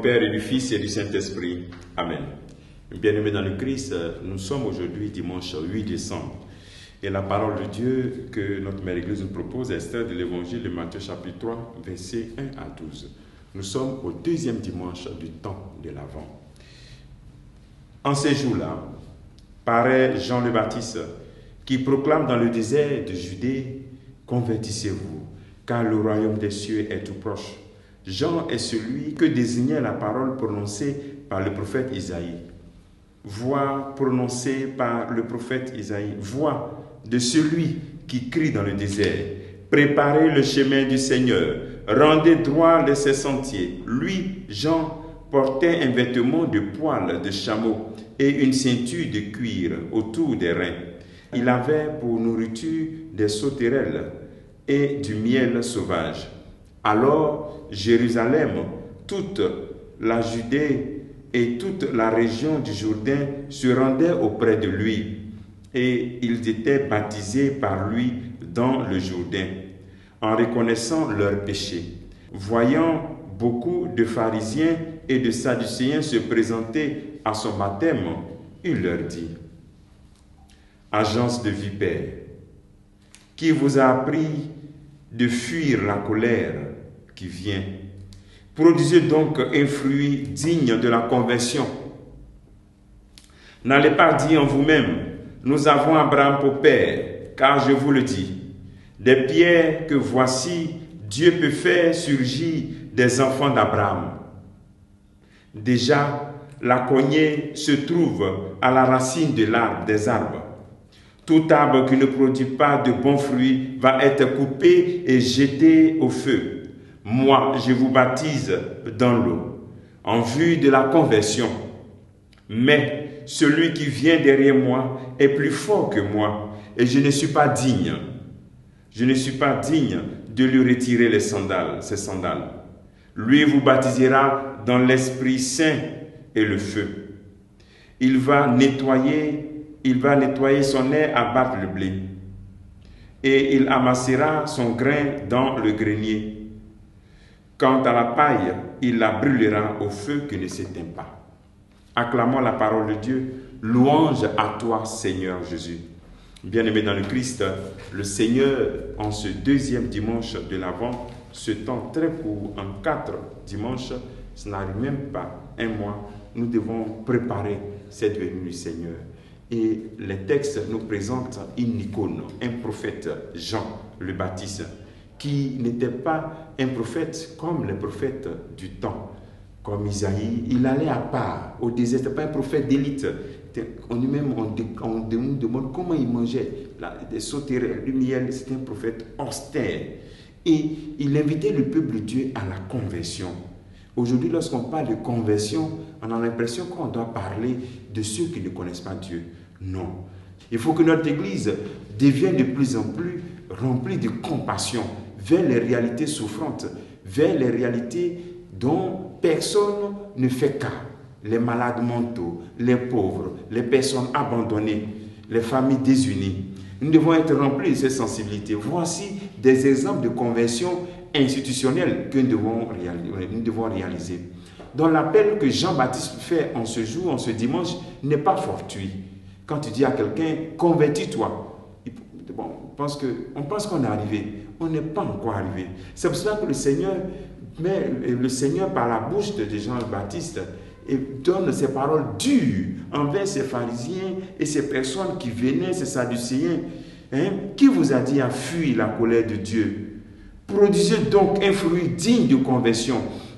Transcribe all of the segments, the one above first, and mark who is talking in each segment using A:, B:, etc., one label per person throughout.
A: Père et du Fils et du Saint-Esprit. Amen. Bien-aimés dans le Christ, nous sommes aujourd'hui dimanche 8 décembre. Et la parole de Dieu que notre Mère Église nous propose est extraite de l'Évangile de Matthieu chapitre 3, versets 1 à 12. Nous sommes au deuxième dimanche du temps de l'Avent. En ces jours-là, paraît Jean le Baptiste qui proclame dans le désert de Judée « Convertissez-vous, car le royaume des cieux est tout proche ». Jean est celui que désignait la parole prononcée par le prophète Isaïe. Voix prononcée par le prophète Isaïe, voix de celui qui crie dans le désert. Préparez le chemin du Seigneur, rendez droit ses sentiers. Lui, Jean, portait un vêtement de poil de chameau et une ceinture de cuir autour des reins. Il avait pour nourriture des sauterelles et du miel sauvage. Alors Jérusalem, toute la Judée et toute la région du Jourdain se rendaient auprès de lui, et ils étaient baptisés par lui dans le Jourdain, en reconnaissant leurs péchés. Voyant beaucoup de pharisiens et de sadducéens se présenter à son baptême, il leur dit : Agence de vipères, qui vous a appris de fuir la colère qui vient? Produisez donc un fruit digne de la conversion. N'allez pas dire en vous-même, nous avons Abraham pour père, car je vous le dis, des pierres que voici, Dieu peut faire surgir des enfants d'Abraham. Déjà, la cognée se trouve à la racine de l'arbre, des arbres. Tout arbre qui ne produit pas de bons fruits va être coupé et jeté au feu. Moi, je vous baptise dans l'eau, en vue de la conversion. Mais celui qui vient derrière moi est plus fort que moi, et je ne suis pas digne. Je ne suis pas digne de lui retirer ses sandales. Lui vous baptisera dans l'Esprit Saint et le feu. Il va nettoyer son nez à battre le blé, et il amassera son grain dans le grenier. Quant à la paille, il la brûlera au feu qui ne s'éteint pas. Acclamons la parole de Dieu. Louange à toi, Seigneur Jésus. Bien-aimés dans le Christ, le Seigneur, en ce deuxième dimanche de l'Avent, ce temps très court, en 4 dimanches, ce n'arrive même pas un mois, nous devons préparer cette venue du Seigneur. Et les textes nous présentent une icône, un prophète, Jean le Baptiste, qui n'était pas un prophète comme les prophètes du temps. Comme Isaïe, il allait à part au désert, ce n'était pas un prophète d'élite. On nous demande comment il mangeait des sauterelles, du miel. C'était un prophète austère. Et il invitait le peuple de Dieu à la conversion. Aujourd'hui, lorsqu'on parle de conversion, on a l'impression qu'on doit parler de ceux qui ne connaissent pas Dieu. Non. Il faut que notre Église devienne de plus en plus remplie de compassion vers les réalités souffrantes, vers les réalités dont personne ne fait cas. Les malades mentaux, les pauvres, les personnes abandonnées, les familles désunies. Nous devons être remplis de cette sensibilité. Voici des exemples de conversion institutionnelle que nous devons réaliser. Donc l'appel que Jean-Baptiste fait en ce jour, en ce dimanche, n'est pas fortuit. Quand tu dis à quelqu'un, convertis-toi, on pense qu'on est arrivé. On n'est pas encore arrivé. C'est pour cela que le Seigneur, par la bouche de Jean-Baptiste, donne ces paroles dures envers ces pharisiens et ces personnes qui venaient, ces sadducéens. Qui vous a dit à fuir la colère de Dieu? Produisez donc un fruit digne de conversion.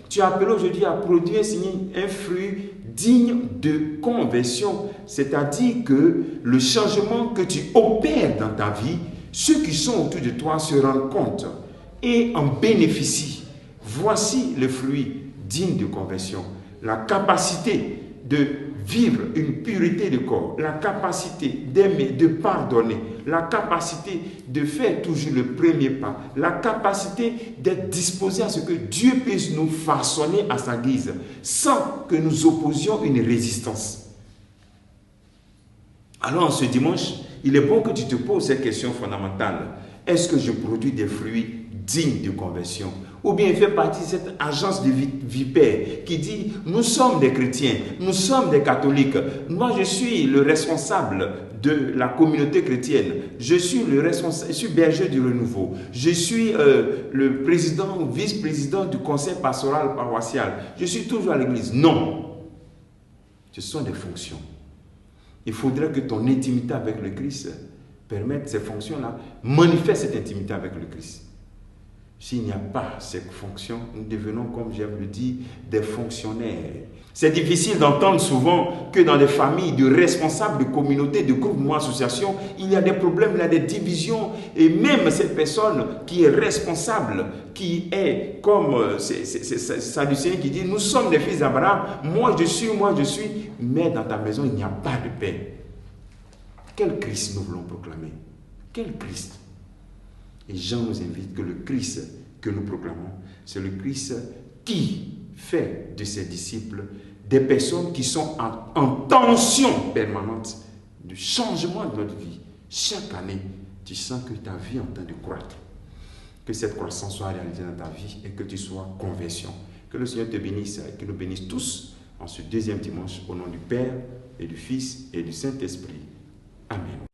A: Tu es appelé aujourd'hui à produire un fruit digne de conversion, c'est-à-dire que le changement que tu opères dans ta vie, ceux qui sont autour de toi se rendent compte et en bénéficient. Voici le fruit digne de conversion. La capacité de vivre une pureté de corps, la capacité d'aimer, de pardonner, la capacité de faire toujours le premier pas, la capacité d'être disposé à ce que Dieu puisse nous façonner à sa guise, sans que nous opposions une résistance. Alors, ce dimanche, il est bon que tu te poses cette question fondamentale. Est-ce que je produis des fruits dignes de conversion? Ou bien il fait partie de cette agence de vipères qui dit, nous sommes des chrétiens, nous sommes des catholiques. Moi, je suis le responsable de la communauté chrétienne. Je suis le responsable, je suis berger du renouveau. Je suis le président ou vice-président du conseil pastoral paroissial. Je suis toujours à l'église. Non. Ce sont des fonctions. Il faudrait que ton intimité avec le Christ permette ces fonctions-là, manifeste cette intimité avec le Christ. S'il n'y a pas cette fonction, nous devenons, comme j'aime le dire, des fonctionnaires. C'est difficile d'entendre souvent que dans des familles de responsables de communautés, de groupements, associations, il y a des problèmes, il y a des divisions. Et même cette personne qui est responsable, qui est comme Sadducéen qui dit, nous sommes des fils d'Abraham, moi je suis, mais dans ta maison il n'y a pas de paix. Quel Christ nous voulons proclamer? Quel Christ? Et Jean nous invite que le Christ que nous proclamons, c'est le Christ qui fait de ses disciples des personnes qui sont en tension permanente du changement de notre vie. Chaque année, tu sens que ta vie est en train de croître. Que cette croissance soit réalisée dans ta vie et que tu sois conversion. Que le Seigneur te bénisse et que nous bénisse tous en ce deuxième dimanche au nom du Père et du Fils et du Saint-Esprit. Amen.